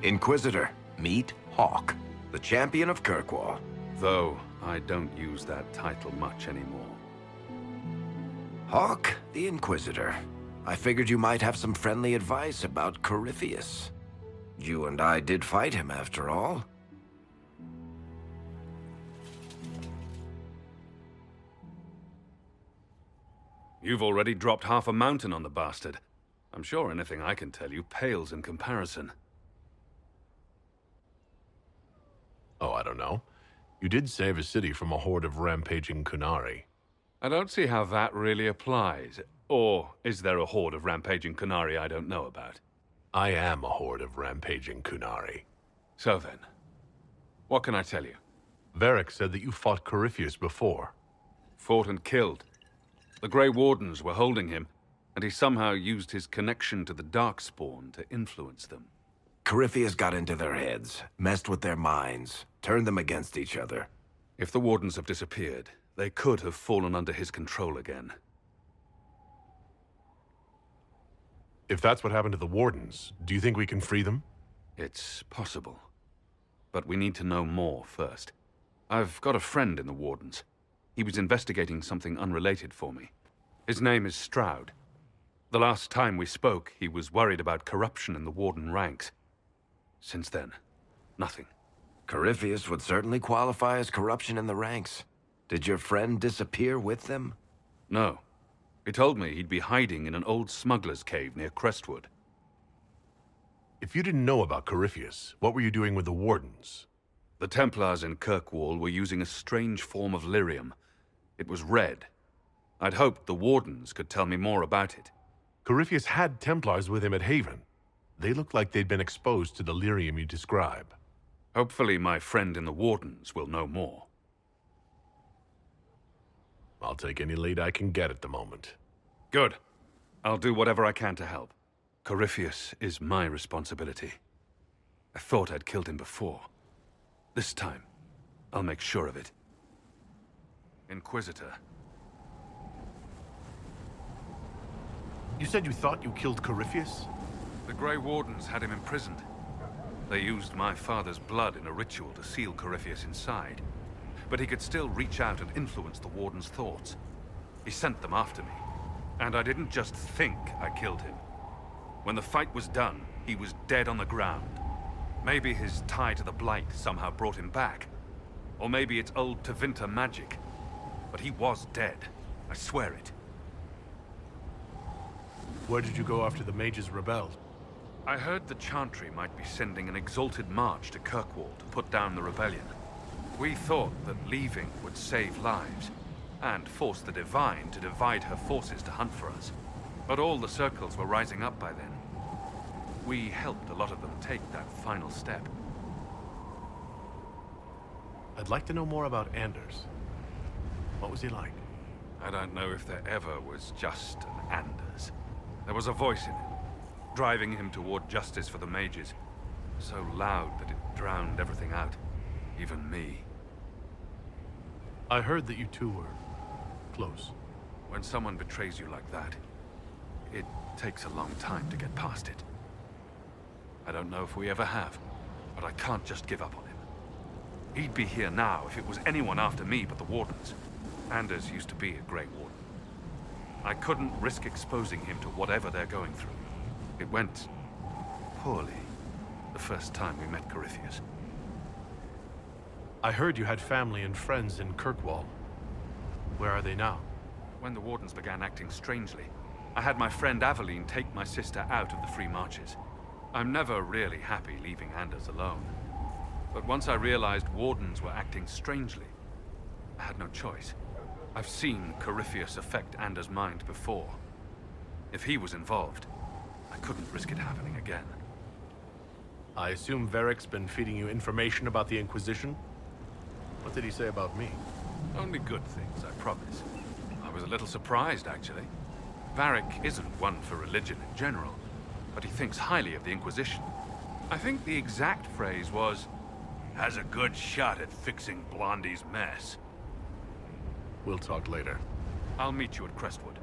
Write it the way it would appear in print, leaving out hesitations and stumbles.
Inquisitor, meet Hawke, the champion of Kirkwall. Though I don't use that title much anymore. Hawke, the Inquisitor. I figured you might have some friendly advice about Corypheus. You and I did fight him, after all. You've already dropped half a mountain on the bastard. I'm sure anything I can tell you pales in comparison. Oh, I don't know. You did save a city from a horde of rampaging Kunari. I don't see how that really applies. Or is there a horde of rampaging Kunari I don't know about? I am a horde of rampaging Kunari. So then, what can I tell you? Varric said that you fought Corypheus before. Fought and killed. The Grey Wardens were holding him, and he somehow used his connection to the Darkspawn to influence them. Corypheus got into their heads, messed with their minds, turned them against each other. If the Wardens have disappeared, they could have fallen under his control again. If that's what happened to the Wardens, do you think we can free them? It's possible. But we need to know more first. I've got a friend in the Wardens. He was investigating something unrelated for me. His name is Stroud. The last time we spoke, he was worried about corruption in the Warden ranks. Since then, nothing. Corypheus would certainly qualify as corruption in the ranks. Did your friend disappear with them? No. He told me he'd be hiding in an old smuggler's cave near Crestwood. If you didn't know about Corypheus, what were you doing with the Wardens? The Templars in Kirkwall were using a strange form of lyrium. It was red. I'd hoped the Wardens could tell me more about it. Corypheus had Templars with him at Haven. They looked like they'd been exposed to the lyrium you describe. Hopefully my friend in the Wardens will know more. I'll take any lead I can get at the moment. Good. I'll do whatever I can to help. Corypheus is my responsibility. I thought I'd killed him before. This time, I'll make sure of it. Inquisitor. You said you thought you killed Corypheus? The Grey Wardens had him imprisoned. They used my father's blood in a ritual to seal Corypheus inside. But he could still reach out and influence the Warden's thoughts. He sent them after me. And I didn't just think I killed him. When the fight was done, he was dead on the ground. Maybe his tie to the Blight somehow brought him back. Or maybe it's old Tevinter magic. But he was dead. I swear it. Where did you go after the mages rebelled? I heard the Chantry might be sending an exalted march to Kirkwall to put down the rebellion. We thought that leaving would save lives, and force the Divine to divide her forces to hunt for us. But all the circles were rising up by then. We helped a lot of them take that final step. I'd like to know more about Anders. What was he like? I don't know if there ever was just an Anders. There was a voice in him, driving him toward justice for the mages. So loud that it drowned everything out. Even me. I heard that you two were close. When someone betrays you like that, it takes a long time to get past it. I don't know if we ever have, but I can't just give up on him. He'd be here now if it was anyone after me but the Wardens. Anders used to be a Grey Warden. I couldn't risk exposing him to whatever they're going through. It went poorly the first time we met Corypheus. I heard you had family and friends in Kirkwall. Where are they now? When the Wardens began acting strangely, I had my friend Aveline take my sister out of the Free Marches. I'm never really happy leaving Anders alone. But once I realized Wardens were acting strangely, I had no choice. I've seen Corypheus affect Anders' mind before. If he was involved, I couldn't risk it happening again. I assume Varric's been feeding you information about the Inquisition? What did he say about me? Only good things, I promise. I was a little surprised, actually. Varric isn't one for religion in general, but he thinks highly of the Inquisition. I think the exact phrase was, "has a good shot at fixing Blondie's mess." We'll talk later. I'll meet you at Crestwood.